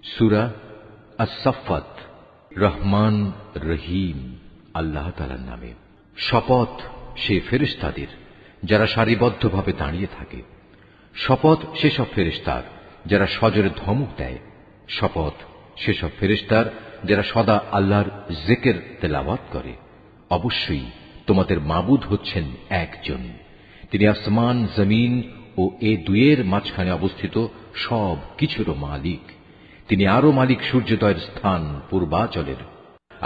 সূরা আস-সাফফাত। রহমান রহিম আল্লাহ তাআলার নামে। শপথ সে ফেরেশতাদের যারা সারিবদ্ধভাবে দাঁড়িয়ে থাকে। শপথ সেসব ফেরেশতার যারা সজরে ধমক দেয়। শপথ সেসব ফেরেশতার যারা সদা আল্লাহর জিকির তেলাওয়াত করে। অবশ্যই তোমাদের মাবুদ হচ্ছেন একজন। তিনি আসমান, জমিন ও এ দুয়ের মাঝখানে অবস্থিত সব কিছুরও মালিক। তিনি আরো মালিক সূর্যোদয়ের স্থান পূর্বাচলের।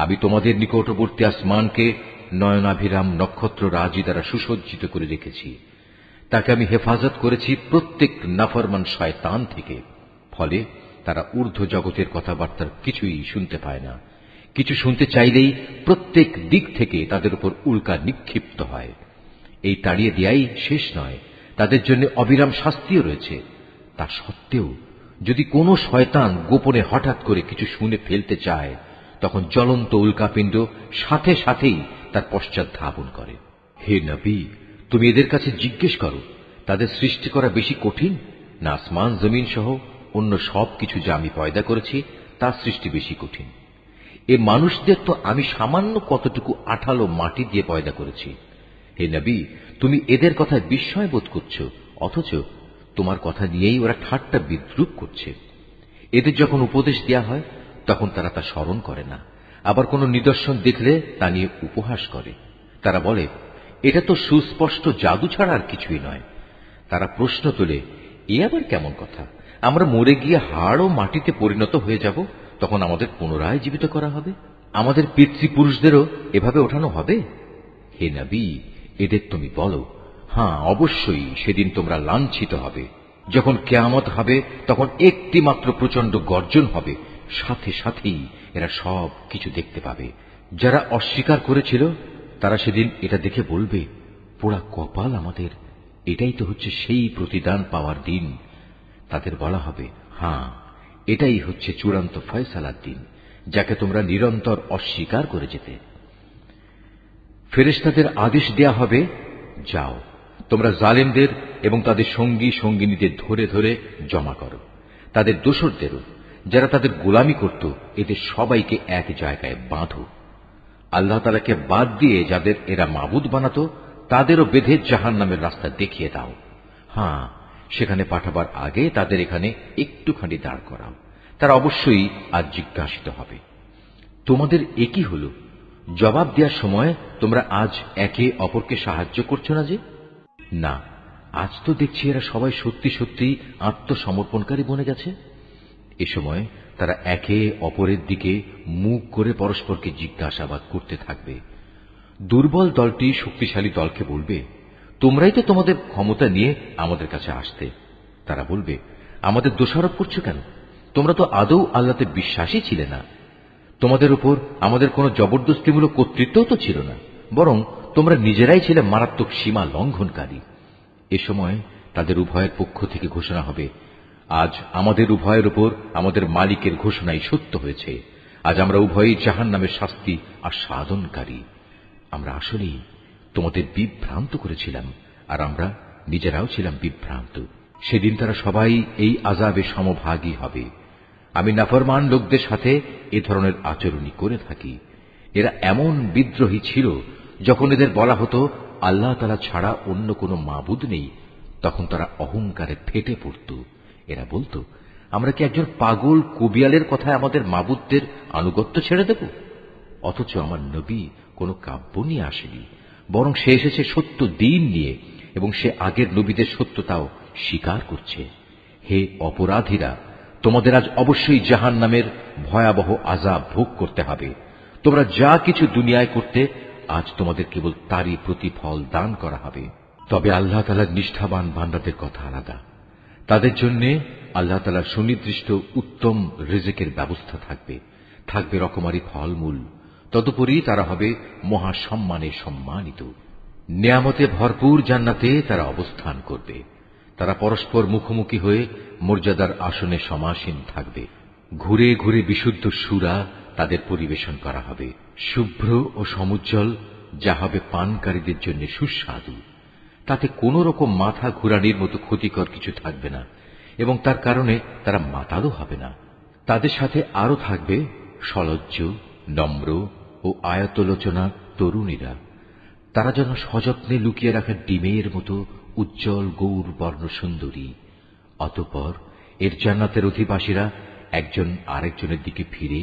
আমি তোমাদের নিকটবর্তী আসমানকে নয়নাভিরাম নক্ষত্র রাজি দ্বারা সুসজ্জিত করে রেখেছি। তাকে আমি হেফাজত করেছি প্রত্যেক নাফরমান শয়তান থেকে। ফলে তারা ঊর্ধ্ব জগতের কথাবার্তার কিছুই শুনতে পায় না। কিছু শুনতে চাইলেই প্রত্যেক দিক থেকে তাদের উপর উল্কা নিক্ষিপ্ত হয়। এই তাড়িয়ে দেয়াই শেষ নয়, তাদের জন্য অবিরাম শাস্তিও রয়েছে। তা সত্ত্বেও যদি কোনো শয়তান গোপনে হঠাৎ করে কিছু শুনে ফেলতে চায়, তখন জ্বলন্ত উল্কাপিণ্ড সাথে সাথেই তার পশ্চাৎ ধাবন করে। হে নবী, তুমি এদের কাছে জিজ্ঞেস করো, তাদের সৃষ্টি করা বেশি কঠিন না আসমান জমিন সহ অন্য সব কিছু যা আমি পয়দা করেছি তার সৃষ্টি বেশি কঠিন? এ মানুষদের তো আমি সামান্য কতটুকু আঠালো মাটি দিয়ে পয়দা করেছি। হে নবী, তুমি এদের কথায় বিস্ময় বোধ করছো, অথচ তোমার কথা নিয়েই ওরা ঠাট্টা বিদ্রূপ করছে। এদের যখন উপদেশ দেয়া হয় তখন তারা তা স্মরণ করে না, আবার কোনো নিদর্শন দেখলে তা নিয়ে উপহাস করে। তারা বলে, এটা তো সুস্পষ্ট জাদু ছাড়া আর কিছুই নয়। তারা প্রশ্ন তোলে, এ আবার কেমন কথা? আমরা মরে গিয়ে হাড় ও মাটিতে পরিণত হয়ে যাব, তখন আমাদের পুনরায় জীবিত করা হবে? আমাদের পিতৃপুরুষদেরও এভাবে ওঠানো হবে? হে নবী, এদের তুমি বলো, হ্যাঁ অবশ্যই সেদিন তোমরা লাঞ্ছিত হবে। যখন কিয়ামত হবে তখন একটি মাত্র প্রচন্ড গর্জন হবে, সাথে সাথেই এরা সব কিছু দেখতে পাবে। যারা অস্বীকার করেছিল তারা সেদিন এটা দেখে বলবে, পোড়া কপাল আমাদের, এটাই তো হচ্ছে সেই প্রতিদান পাওয়ার দিন। তাদের বলা হবে, হ্যাঁ এটাই হচ্ছে চূড়ান্ত ফয়সালার দিন, যাকে তোমরা নিরন্তর অস্বীকার করে যেতে। ফেরেশতাদের আদেশ দেয়া হবে, যাও তোমরা জালেমদের এবং তাদের সঙ্গী সঙ্গিনীদের ধরে ধরে জমা করো, তাদের দোসরদেরও যারা তাদের গোলামি করত, এদের সবাইকে এক জায়গায় বাঁধো। আল্লাহ তাআলাকে বাদ দিয়ে যাদের এরা মাবুদ বানাতো তাদেরও বেঁধে জাহান্নামের রাস্তা দেখিয়ে দাও। হ্যাঁ, সেখানে পাঠাবার আগে তাদের এখানে একটুখানি দাঁড় করাও, তারা অবশ্যই আজ জিজ্ঞাসিত হবে। তোমাদের একই হল, জবাব দেওয়ার সময় তোমরা আজ একে অপরকে সাহায্য করছো না যে? না, আজ তো দেখছি এরা সবাই সত্যি সত্যি আত্মসমর্পণকারী বনে গেছে। এ সময় তারা একে অপরের দিকে মুখ করে পরস্পরকে জিজ্ঞাসাবাদ করতে থাকবে। দুর্বল দলটি শক্তিশালী দলকে বলবে, তোমরাই তো তোমাদের ক্ষমতা নিয়ে আমাদের কাছে আসতে। তারা বলবে, আমাদের দোষারোপ করছো কেন? তোমরা তো আদৌ আল্লাহতে বিশ্বাসী ছিলে না। তোমাদের উপর আমাদের কোনো জবরদস্তিমূলক কর্তৃত্বও তো ছিল না, বরং তোমরা নিজেরাই ছিলে মারাত্মক সীমা লঙ্ঘনকারী। এ সময় তাদের উভয়ের পক্ষ থেকে ঘোষণা হবে, আজ আমাদের উভয়ের উপর আমাদের মালিকের ঘোষণাই সত্য হয়েছে। আজ আমরা উভয়ই জাহান্নামের শাস্তি আস্বাদনকারী। আমরা আসলেই তোমাদের বিভ্রান্ত করেছিলাম, আর আমরা নিজেরাও ছিলাম বিভ্রান্ত। সেদিন তারা সবাই এই আযাবে সমভাগী হবে। আমি নাফরমান লোকদের সাথে এ ধরনের আচরণই করে থাকি। এরা এমন বিদ্রোহী ছিল, যখন এদের বলা হতো আল্লাহ তাআলা ছাড়া অন্য কোনো মাবুদ নেই, তখন তারা অহংকারে ফেটে পড়ত। এরা বলতো, আমরা কি একজন পাগল কবিয়ালের কথায় আমাদের মাবুদদের আনুগত্য ছেড়ে দেব? অথচ আমার নবী কোনো কাব্য নিয়ে আসেনি, বরং সে এসেছে সত্য দিন নিয়ে, এবং সে আগের নবীদের সত্যতাও স্বীকার করছে। হে অপরাধীরা, তোমাদের আজ অবশ্যই জাহান্নামের ভয়াবহ আযাব ভোগ করতে হবে। তোমরা যা কিছু দুনিয়ায় করতে, আজ তোমাদের কেবল তারই প্রতিফল দান করা হবে। তবে আল্লাহ তাআলার নিষ্ঠাবান বান্দাদের কথা আলাদা। তাদের জন্য আল্লাহ তাআলার সুনির্দিষ্ট উত্তম রিজিকের ব্যবস্থা থাকবে, থাকবে রকমারি ফলমূল। তদুপরি তারা হবে মহা সম্মানে সম্মানিত। নিয়ামতে ভরপুর জান্নাতে তারা অবস্থান করবে। তারা পরস্পর মুখোমুখি হয়ে মর্যাদার আসনে সমাসীন থাকবে। ঘুরে ঘুরে বিশুদ্ধ সুরা তাদের পরিবেশন করা হবে, শুভ্র ও সমুজ্জ্বল, যা হবে পানকারীদের জন্য সুস্বাদু। তাতে কোন রকম মাথা ঘুরানির মতো ক্ষতিকর কিছু থাকবে না, এবং তার কারণে তারা মাতালও হবে না। তাদের সাথে আরো থাকবে সলজ্জ, নম্র ও আয়তলোচনা তরুণীরা। তারা যেন সযত্নে লুকিয়ে রাখা ডিমের মতো উজ্জ্বল গৌর বর্ণ সুন্দরী। অতঃপর এর জান্নাতের অধিবাসীরা একজন আরেকজনের দিকে ফিরে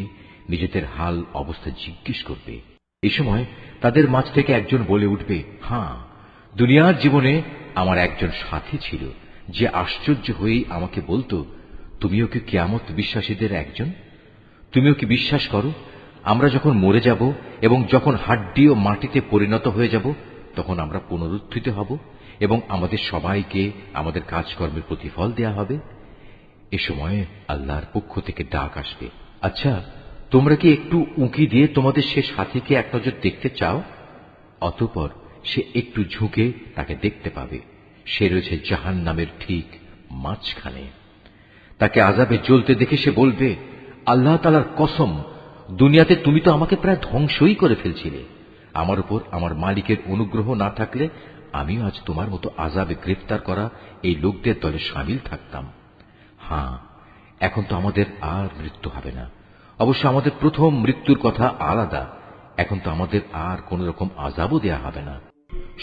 নিজেদের হাল অবস্থা জিজ্ঞেস করবে। এ সময় তাদের মাঝ থেকে একজন বলে উঠবে, হ্যাঁ, দুনিয়ার জীবনে আমার একজন সাথী ছিল, যে আশ্চর্য হয়েই আমাকে বলতো, তুমিও কি কিয়ামত বিশ্বাসীদের একজন? তুমিও কি বিশ্বাস করো আমরা যখন মরে যাব এবং যখন হাড্ডি ও মাটিতে পরিণত হয়ে যাব, তখন আমরা পুনরুত্থিত হব এবং আমাদের সবাইকে আমাদের কাজকর্মের প্রতিফল দেয়া হবে? এ সময় আল্লাহর পক্ষ থেকে ডাক আসবে, আচ্ছা, তোমরা কি একটু উঁকি দিয়ে তোমাদের সে সাথীকে এক নজর দেখতে চাও? অতঃপর সে একটু ঝুঁকে তাকে দেখতে পাবে। সে রয়েছে জাহান্নামের ঠিক মাঝখানে। তাকে আযাবে জ্বলতে দেখে সে বলবে, আল্লাহ তাআলার কসম, দুনিয়াতে তুমি তো আমাকে প্রায় ধ্বংসই করে ফেলছিলে। আমার উপর আমার মালিকের অনুগ্রহ না থাকলে আমিও আজ তোমার মতো আযাবে গ্রেফতার করা এই লোকদের দলে শামিল থাকতাম। হ্যাঁ, এখন তো আমাদের আর মৃত্যু হবে না। অবশ্য আমাদের প্রথম মৃত্যুর কথা আলাদা। এখন তো আমাদের আর কোন রকম আযাবও দেয়া হবে না।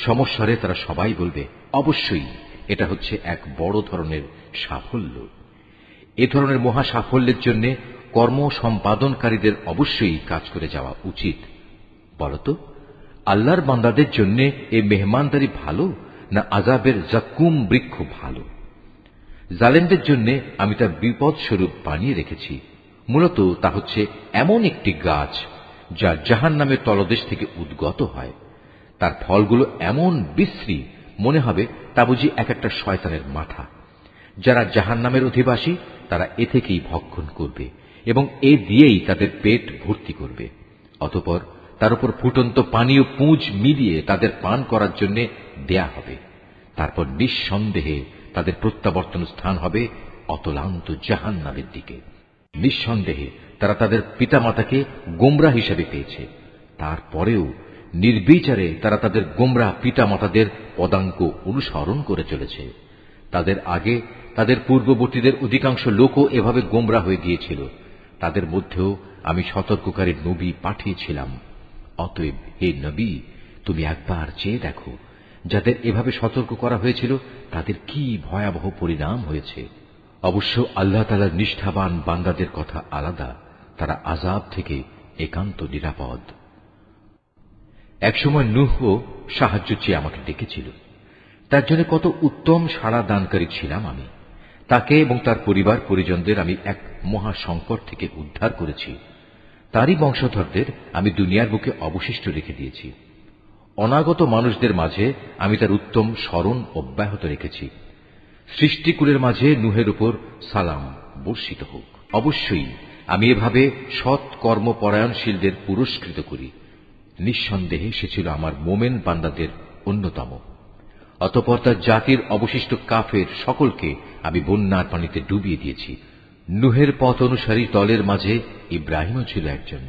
সমস্যারে তারা সবাই বলবে, অবশ্যই এটা হচ্ছে এক বড় ধরনের সাফল্য। এ ধরনের মহা সাফল্যের জন্য কর্ম সম্পাদনকারীদের অবশ্যই কাজ করে যাওয়া উচিত। বলতো, আল্লাহর বান্দাদের জন্য এই মেহমানদারি ভালো না আযাবের জাক্কুম বৃক্ষ ভালো? জালেমদের জন্য আমি তার বিপদ স্বরূপ বানিয়ে রেখেছি। মূলত তা হচ্ছে এমন একটি গাছ যা জাহান্নামের তলদেশ থেকে উদ্গত হয়। তার ফলগুলো এমন বিশ্রী, মনে হবে তা বুঝি এক একটা শয়তানের মাথা। যারা জাহান্নামের অধিবাসী তারা এ থেকেই ভক্ষণ করবে এবং এ দিয়েই তাদের পেট ভর্তি করবে। অতঃপর তার উপর ফুটন্ত পানি ও পুঁজ মিলিয়ে তাদের পান করার জন্য দেয়া হবে। তারপর নিঃসন্দেহে তাদের প্রত্যাবর্তন স্থান হবে অতলান্ত জাহান্নামের দিকে। নিঃসন্দেহে তারা তাদের পিতামাতাকে গোমরা হিসেবে পেয়েছে। তারপরেও নির্বিচারে তারা তাদের গোমরা পিতামাতাদের পদাঙ্ক অনুসরণ করে চলেছে। তাদের আগে তাদের পূর্ববর্তীদের অধিকাংশ লোকও এভাবে গোমরা হয়ে গিয়েছিল। তাদের মধ্যেও আমি সতর্ককারী নবী পাঠিয়েছিলাম। অতএব হে নবী, তুমি একবার চেয়ে দেখো, যাদের এভাবে সতর্ক করা হয়েছিল তাদের কি ভয়াবহ পরিণাম হয়েছে। অবশ্য আল্লাহ তাআলার নিষ্ঠাবান বান্দাদের কথা আলাদা, তারা আযাব থেকে একান্ত নিরাপদ। একসময় নূহও সাহায্য চেয়ে আমাকে ডেকেছিল। তার জন্য কত উত্তম সাড়া দানকারী ছিলাম আমি। তাকে এবং তার পরিবার পরিজনদের আমি এক মহা সংকট থেকে উদ্ধার করেছি। তারই বংশধরদের আমি দুনিয়ার বুকে অবশিষ্ট রেখে দিয়েছি। অনাগত মানুষদের মাঝে আমি তার উত্তম স্মরণ অব্যাহত রেখেছি। সৃষ্টিকুলের মাঝে নূহের উপর সালাম বর্ষিত হোক। অবশ্যই আমি এভাবে সৎ কর্মপরায়ণশীলদের পুরস্কৃত করি। নিঃসন্দেহে সে ছিল আমার মোমেন বান্দাদের অন্যতম। অতঃপর তার জাতির অবশিষ্ট কাফের সকলকে আমি বন্যার পানিতে ডুবিয়ে দিয়েছি। নূহের পথ অনুসারী দলের মাঝে ইব্রাহিমও ছিল একজন।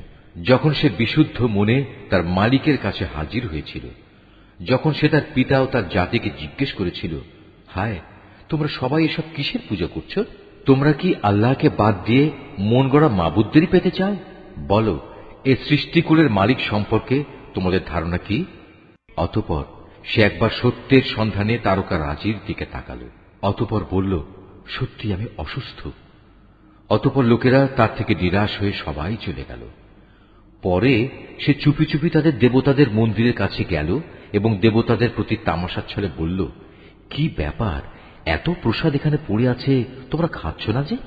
যখন সে বিশুদ্ধ মনে তার মালিকের কাছে হাজির হয়েছিল, যখন সে তার পিতা ও তার জাতিকে জিজ্ঞেস করেছিল, হায়, তোমরা সবাই এসব কিসের পূজা করছ? তোমরা কি আল্লাহকে বাদ দিয়ে মন গড়া মাবুদদেরই পেতে চাও? বলো, এ সৃষ্টিকুলের মালিক সম্পর্কে তোমাদের ধারণা কি? অতঃপর সে একবার সত্যের সন্ধানে তারকা রাজির দিকে তাকাল। অতঃপর বলল, সত্যি আমি অসুস্থ। অতঃপর লোকেরা তার থেকে নিরাশ হয়ে সবাই চলে গেল। পরে সে চুপি চুপি তাদের দেবতাদের মন্দিরের কাছে গেল এবং দেবতাদের প্রতি তামাশার ছলে বলল, কি ব্যাপার, এত প্রসাদ এখানে পড়ে আছে, তোমরা খাচ্ছ না যে?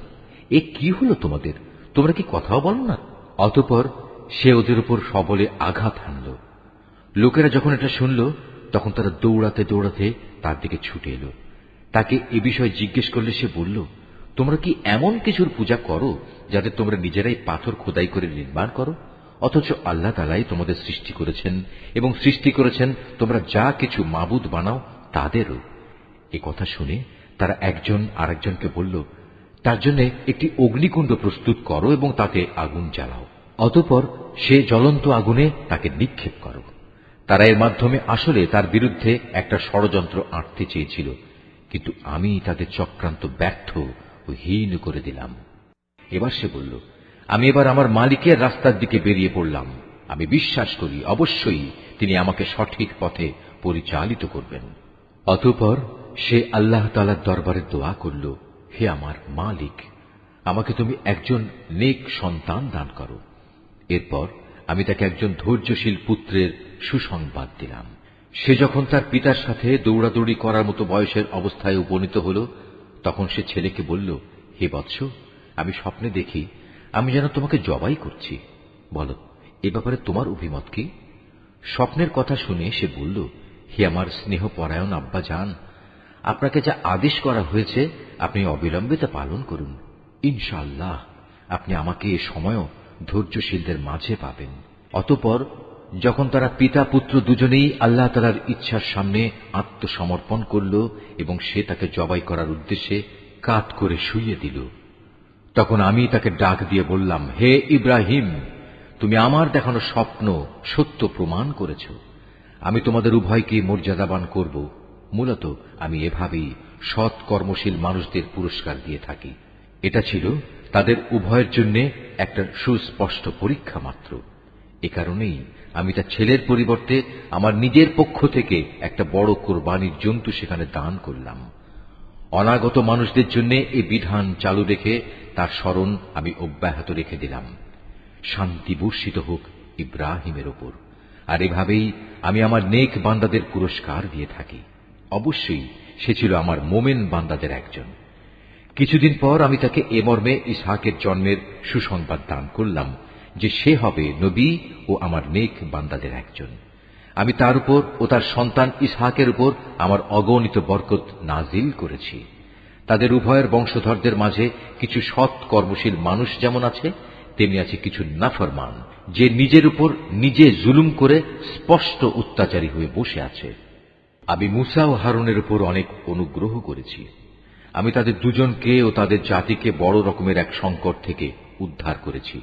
এ কি হলো তোমাদের? তোমরা কি কথাও বলো না? অতঃপর সে ওদের উপর সবলে আঘাত হানল। লোকেরা যখন এটা শুনল, তখন তারা দৌড়াতে দৌড়াতে তার দিকে ছুটে এলো। তাকে এ বিষয়ে জিজ্ঞেস করলে সে বলল, তোমরা কি এমন কিছুর পূজা করো যাতে তোমরা নিজেরাই পাথর খোদাই করে নির্মাণ করো, অথচ আল্লাহ তাআলাই তোমাদের সৃষ্টি করেছেন এবং সৃষ্টি করেছেন তোমরা যা কিছু মাবুদ বানাও তাদেরও? এ কথা শুনে তারা একজন আরেকজনকে বলল, তার জন্য একটি অগ্নিকুণ্ড প্রস্তুত করো এবং তাতে আগুন জ্বালাও। অতঃপর সে জ্বলন্ত আগুনে তাকে নিক্ষেপ করো। তারা এর মাধ্যমে আসলে তার বিরুদ্ধে একটা ষড়যন্ত্র আঁটতে চেয়েছিল, কিন্তু আমি তাদের চক্রান্ত ব্যর্থ ও হীন করে দিলাম। এবার সে বলল, আমি এবার আমার মালিকের রাস্তার দিকে বেরিয়ে পড়লাম। আমি বিশ্বাস করি অবশ্যই তিনি আমাকে সঠিক পথে পরিচালিত করবেন। অতঃপর সে আল্লাহ তাআলার দরবারে দোয়া করল, হে আমার মালিক, আমাকে তুমি একজন নেক সন্তান দান করো। এরপর আমি তাকে একজন ধৈর্যশীল পুত্রের সুসংবাদ দিলাম। সে যখন তার পিতার সাথে দৌড়াদৌড়ি করার মতো বয়সের অবস্থায় উপনীত হল, তখন সে ছেলেকে বলল, হে বৎস, আমি স্বপ্নে দেখি আমি যেন তোমাকে জবাই করছি। বলো, এ ব্যাপারে তোমার অভিমত কি? স্বপ্নের কথা শুনে সে বলল, হে আমার স্নেহপরায়ণ আব্বা জান, আপনাকে যা আদেশ করা হয়েছে আপনি অবিলম্বে তা পালন করুন। ইনশাআল্লাহ আপনি আমাকে এ সময়ও ধৈর্যশীলদের মাঝে পাবেন। অতঃপর যখন তারা পিতা পুত্র দুজনেই আল্লাহ তাআলার ইচ্ছার সামনে আত্মসমর্পণ করল এবং সে তাকে জবাই করার উদ্দেশ্যে কাত করে শুইয়ে দিল, তখন আমি তাকে ডাক দিয়ে বললাম, হে ইব্রাহিম, তুমি আমার দেখানো স্বপ্ন সত্য প্রমাণ করেছ। আমি তোমাদের উভয়কে মর্যাদাবান করব। মূলত আমি এভাবেই সৎ কর্মশীল মানুষদের পুরস্কার দিয়ে থাকি। এটা ছিল তাদের উভয়ের জন্য একটা সুস্পষ্ট পরীক্ষা মাত্র। এ কারণেই আমি তার ছেলের পরিবর্তে আমার নিজের পক্ষ থেকে একটা বড় কোরবানির জন্তু সেখানে দান করলাম। অনাগত মানুষদের জন্য এই বিধান চালু রেখে তার স্মরণ আমি অব্যাহত রেখে দিলাম। শান্তি বর্ষিত হোক ইব্রাহিমের ওপর। আর এভাবেই আমি আমার নেক বান্দাদের পুরস্কার দিয়ে থাকি। অবশ্যই সে ছিল আমার মোমেন বান্দাদের একজন। কিছুদিন পর আমি তাকে এ মর্মে ইসহাকের জন্মের সুসংবাদ দান করলাম যে সে হবে নবী ও আমার নেক বান্দাদের একজন। আমি তার উপর ও তার সন্তান ইসহাকের উপর আমার অগণিত বরকত নাজিল করেছি। তাদের উভয়ের বংশধরদের মাঝে কিছু সৎ কর্মশীল মানুষ যেমন আছে, তেমনি আছে কিছু নাফরমান, যে নিজের উপর নিজে জুলুম করে স্পষ্ট অত্যাচারী হয়ে বসে আছে। আমি মুসা ও হারুনের উপর অনেক অনুগ্রহ করেছি। আমি তাদের দুজনকে ও তাদের জাতিকে বড় রকমের এক সংকট থেকে উদ্ধার করেছি।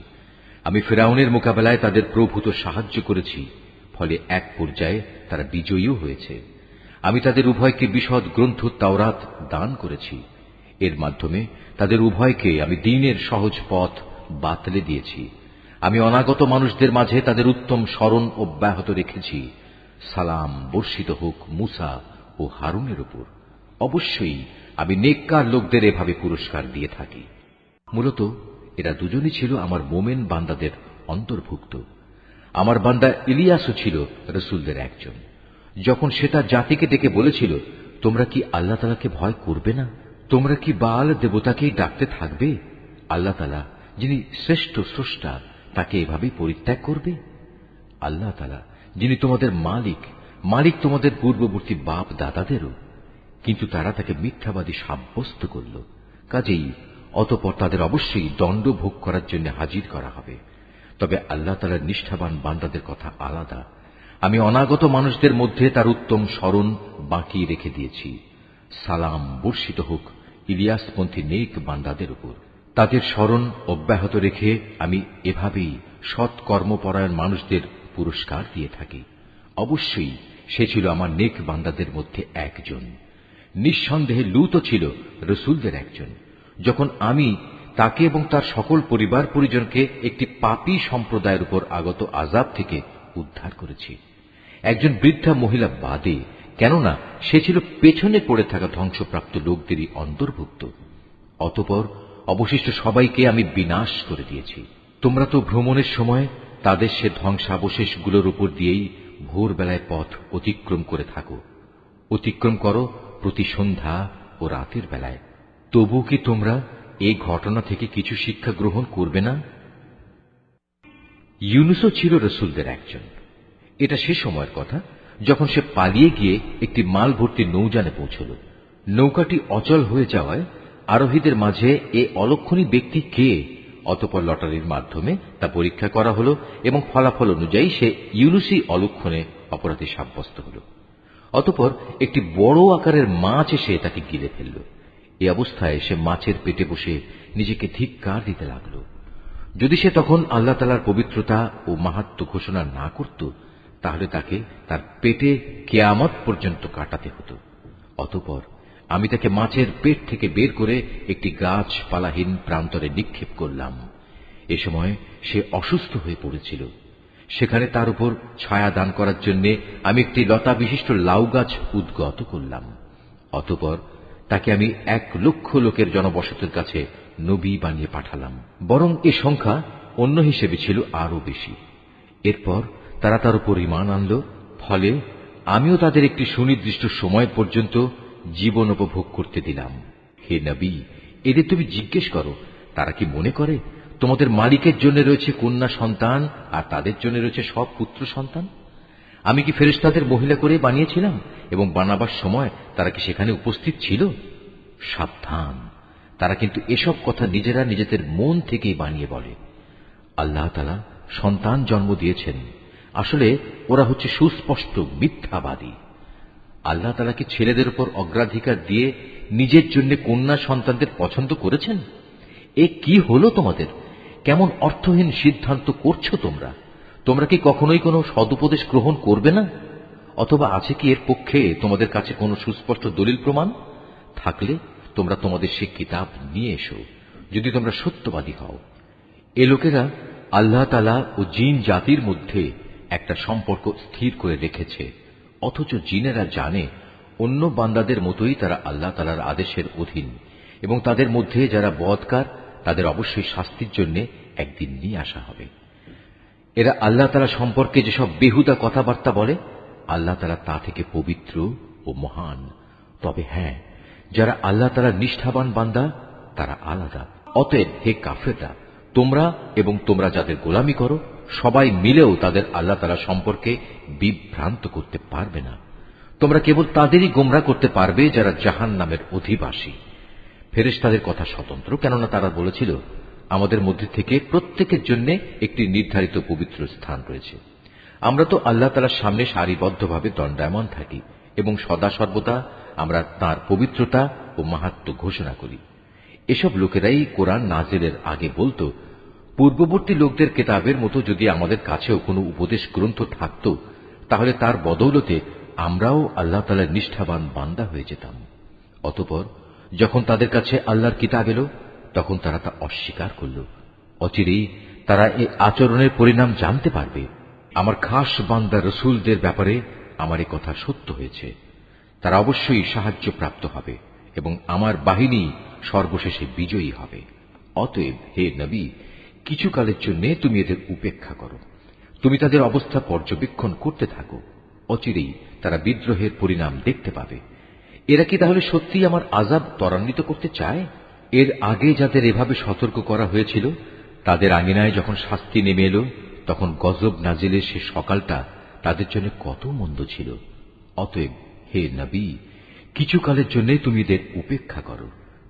আমি ফিরআউনের মোকাবেলায় তাদের প্রভূত সাহায্য করেছি, ফলে এক পর্যায়ে তারা বিজয়ীও হয়েছে। আমি তাদের উভয়কে বিশদ গ্রন্থ তাওরাত দান করেছি। এর মাধ্যমে তাদের উভয়কে আমি দ্বীনের সহজ পথ বাতলে দিয়েছি। আমি অনাগত মানুষদের মাঝে তাদের উত্তম স্মরণ অব্যাহত রেখেছি। সালাম বর্ষিত হোক মুসা ও হারুনের উপর। অবশ্যই আমি নেককার লোকদের এভাবে পুরস্কার দিয়ে থাকি। মূলত এরা দুজনই ছিল আমার মোমেন বান্দাদের অন্তর্ভুক্ত। আমার বান্দা ইলিয়াসও ছিল রসুলদের একজন। যখন সে তার জাতিকে ডেকে বলেছিল, তোমরা কি আল্লাহ তাআলাকে ভয় করবে না? তোমরা কি বাল দেবতাকেই ডাকতে থাকবে? আল্লাহ তাআলা যিনি শ্রেষ্ঠ স্রষ্টা, তাকে এভাবেই পরিত্যাগ করবে? আল্লাহ তাআলা যিনি তোমাদের মালিক তোমাদের পূর্ববর্তী বাপ দাদাদেরও। কিন্তু তারা তাকে মিথ্যাবাদী সাব্যস্ত করল। কাজেই অতঃপর তাদের অবশ্যই দণ্ড ভোগ করার জন্য হাজির করা হবে। তবে আল্লাহ তাআলার নিষ্ঠাবান বান্দাদের কথা আলাদা। আমি অনাগত মানুষদের মধ্যে তার উত্তম স্মরণ বাকি রেখে দিয়েছি। সালাম বর্ষিত হোক ইলিয়াসপন্থী নেক বান্দাদের উপর। তাদের স্মরণ অব্যাহত রেখে আমি এভাবেই সৎ কর্মপরায়ণ মানুষদের পুরস্কার দিয়ে থাকি। অবশ্যই সে ছিল আমার নেক বান্দাদের মধ্যে একজন। নিঃসন্দেহে লূতও ছিল রসুলদের একজন। যখন আমি তাকে এবং তার সকল পরিবার পরিজনকে একটি পাপী সম্প্রদায়ের উপর আগত আযাব থেকে উদ্ধার করেছি, একজন বৃদ্ধা মহিলা বাদে, কেননা সে ছিল পেছনে পড়ে থাকা ধ্বংসপ্রাপ্ত লোকদেরই অন্তর্ভুক্ত। অতঃপর অবশিষ্ট সবাইকে আমি বিনাশ করে দিয়েছি। তোমরা তো ভ্রমণের সময় তাদের সে ধ্বংসাবশেষগুলোর উপর দিয়েই ভোরবেলায় পথ অতিক্রম করে থাকো। অতিক্রম করো প্রতি সন্ধ্যা ও রাতের বেলায়। তবু কি তোমরা এই ঘটনা থেকে কিছু শিক্ষা গ্রহণ করবে না? ইউনুসও ছিল রসুলদের একজন। এটা সে সময়ের কথা যখন সে পালিয়ে গিয়ে একটি মাল ভর্তি নৌযানে পৌঁছল। নৌকাটি অচল হয়ে যাওয়ায় আরোহীদের মাঝে এ অলক্ষণী ব্যক্তি কে? অতঃপর লটারির মাধ্যমে তা পরীক্ষা করা হল এবং ফলাফল অনুযায়ী সে ইউনুসই অলক্ষণে অপরাধী সাব্যস্ত হল। অতঃপর একটি বড় আকারের মাছ এসে তাকে গিলে ফেলল। এই অবস্থায় সে মাছের পেটে বসে নিজেকে ধিক্কার দিতে লাগল। যদি সে তখন আল্লাহ তাআলার পবিত্রতা ও মাহাত্ম্য ঘোষণা না করত, তাহলে তাকে তার পেটে কিয়ামত পর্যন্ত কাটাতে হতো। অতঃপর আমি তাকে মাছের পেট থেকে বের করে একটি গাছপালাহীন প্রান্তরে নিক্ষেপ করলাম। এ সময় সে অসুস্থ হয়ে পড়েছিল। সেখানে তার উপর ছায়া দান করার জন্য আমি একটি লতা বিশিষ্ট লাউ গাছ উদ্গত করলাম। অতঃপর তাকে আমি 1,00,000 লোকের জনবসতির কাছে নবী বানিয়ে পাঠালাম। বরং এ সংখ্যা অন্য হিসেবে ছিল আরো বেশি। এরপর তারা তার উপর ঈমান আনল। ফলে আমিও তাদের একটি সুনির্দিষ্ট সময় পর্যন্ত জীবন উপভোগ করতে দিলাম। হে নবী, এদের তুমি জিজ্ঞেস করো, তারা কি মনে করে তোমাদের মালিকের জন্য রয়েছে কন্যা সন্তান আর তাদের জন্য রয়েছে সব পুত্র সন্তান? আমি কি ফেরেশতাদের মহিলা করে বানিয়েছিলাম এবং বানাবার সময় তারা কি সেখানে উপস্থিত ছিল? সাবধান, তারা কিন্তু এসব কথা নিজেরা নিজেদের মন থেকেই বানিয়ে বলে। আল্লাহ তাআলা সন্তান জন্ম দিয়েছেন, আসলে ওরা হচ্ছে সুস্পষ্ট মিথ্যাবাদী। আল্লাহ তাআলা কি ছেলেদের উপর অগ্রাধিকার দিয়ে নিজের জন্য কন্যা সন্তানদের পছন্দ করেছেন? এ কি হলো তোমাদের? কেমন অর্থহীন সিদ্ধান্ত করছো তোমরা? তোমরা কি কখনোই কোনো সদুপদেশ গ্রহণ করবে না? অথবা আছে কি এর পক্ষে তোমাদের কাছে কোনো সুস্পষ্ট দলিল প্রমাণ? থাকলে তোমরা তোমাদের সে কিতাব নিয়ে এসো, যদি তোমরা সত্যবাদী হও। এ লোকেরা আল্লাহ তাআলা ও জিন জাতির মধ্যে একটা সম্পর্ক স্থির করে রেখেছে, অথচ জিনেরা জানে অন্য বান্দাদের মতোই তারা আল্লাহ তাআলার আদেশের অধীন, এবং তাদের মধ্যে যারা বদকার তাদের অবশ্যই শাস্তির জন্য একদিন নিয়ে আসা হবে। এরা আল্লাহ তাআলা সম্পর্কে যেসব বেহুদা কথাবার্তা বলে, আল্লাহ তাআলা তা থেকে পবিত্র ও মহান। তবে হ্যাঁ, যারা আল্লাহ তাআলার নিষ্ঠাবান বান্দা তারা আলাদা। অতএব হে কাফেররা, তোমরা এবং তোমরা যাদের গোলামি করো সবাই মিলেও তাদের আল্লাহ তাআলা সম্পর্কে বিভ্রান্ত করতে পারবে না। তোমরা কেবল তাদেরই গোমরাহ করতে পারবে যারা জাহান্নামের অধিবাসী। ফেরেশতাদের কথা স্বতন্ত্র, কেননা তারা বলেছিল আমাদের মধ্যে থেকে প্রত্যেকের জন্য একটি নির্ধারিত পবিত্র স্থান রয়েছে। আমরা তো আল্লাহ তাআলার সামনে সারিবদ্ধভাবে দণ্ডায়মান থাকি এবং সদা সর্বদা আমরা তাঁর পবিত্রতা ও মাহাত্ম্য ঘোষণা করি। এসব লোকেরাই কোরআন নাজিলের আগে বলতো, পূর্ববর্তী লোকদের কেতাবের মতো যদি আমাদের কাছেও কোনো উপদেশ গ্রন্থ থাকত, তাহলে তার বদৌলতে আমরাও আল্লাহ তাআলার নিষ্ঠাবান বান্দা হয়ে যেতাম। অতঃপর যখন তাদের কাছে আল্লাহর কিতাব এলো, তখন তারা তা অস্বীকার করল। অচিরেই তারা এই আচরণের পরিণাম জানতে পারবে। আমার খাস বান্দা রসুলদের ব্যাপারে আমার এ কথা সত্য হয়েছে। তারা অবশ্যই সাহায্য প্রাপ্ত হবে এবং আমার বাহিনী সর্বশেষে বিজয়ী হবে। অতএব হে নবী, কিছু কালের জন্য তুমি এদের উপেক্ষা করো। তুমি তাদের অবস্থা পর্যবেক্ষণ করতে থাকো। অচিরেই তারা বিদ্রোহের পরিণাম দেখতে পাবে। এরা কি তাহলে সত্যি আমার আযাব ত্বরান্বিত করতে চায়? এর আগে যাদের এভাবে সতর্ক করা হয়েছিল, তাদের আঙিনায় যখন শাস্তি নেমে এলো, তখন গজব নাজিলের সে সকালটা তাদের জন্য কত মন্দ ছিল। অতএব হে নবী, কিছু কালের জন্য তুমি এদের উপেক্ষা করো।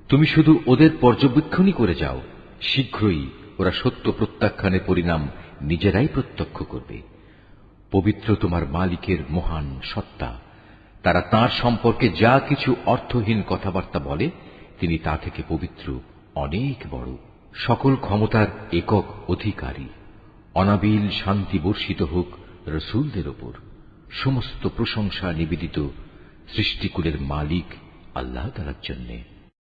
তুমি শুধু ওদের পর্যবেক্ষণই করে যাও। শীঘ্রই ওরা সত্য প্রত্যাখ্যানের পরিণাম নিজেরাই প্রত্যক্ষ করবে। পবিত্র তোমার মালিকের মহান সত্তা। তারা তাঁর সম্পর্কে যা কিছু অর্থহীন কথাবার্তা বলে, তিনি তা থেকে পবিত্র, অনেক বড়, সকল ক্ষমতার একক অধিকারী। অনাবিল শান্তি বর্ষিত হোক রসুলদের ওপর। সমস্ত প্রশংসা নিবেদিত সৃষ্টিকুলের মালিক আল্লাহ তাআলার জন্যে।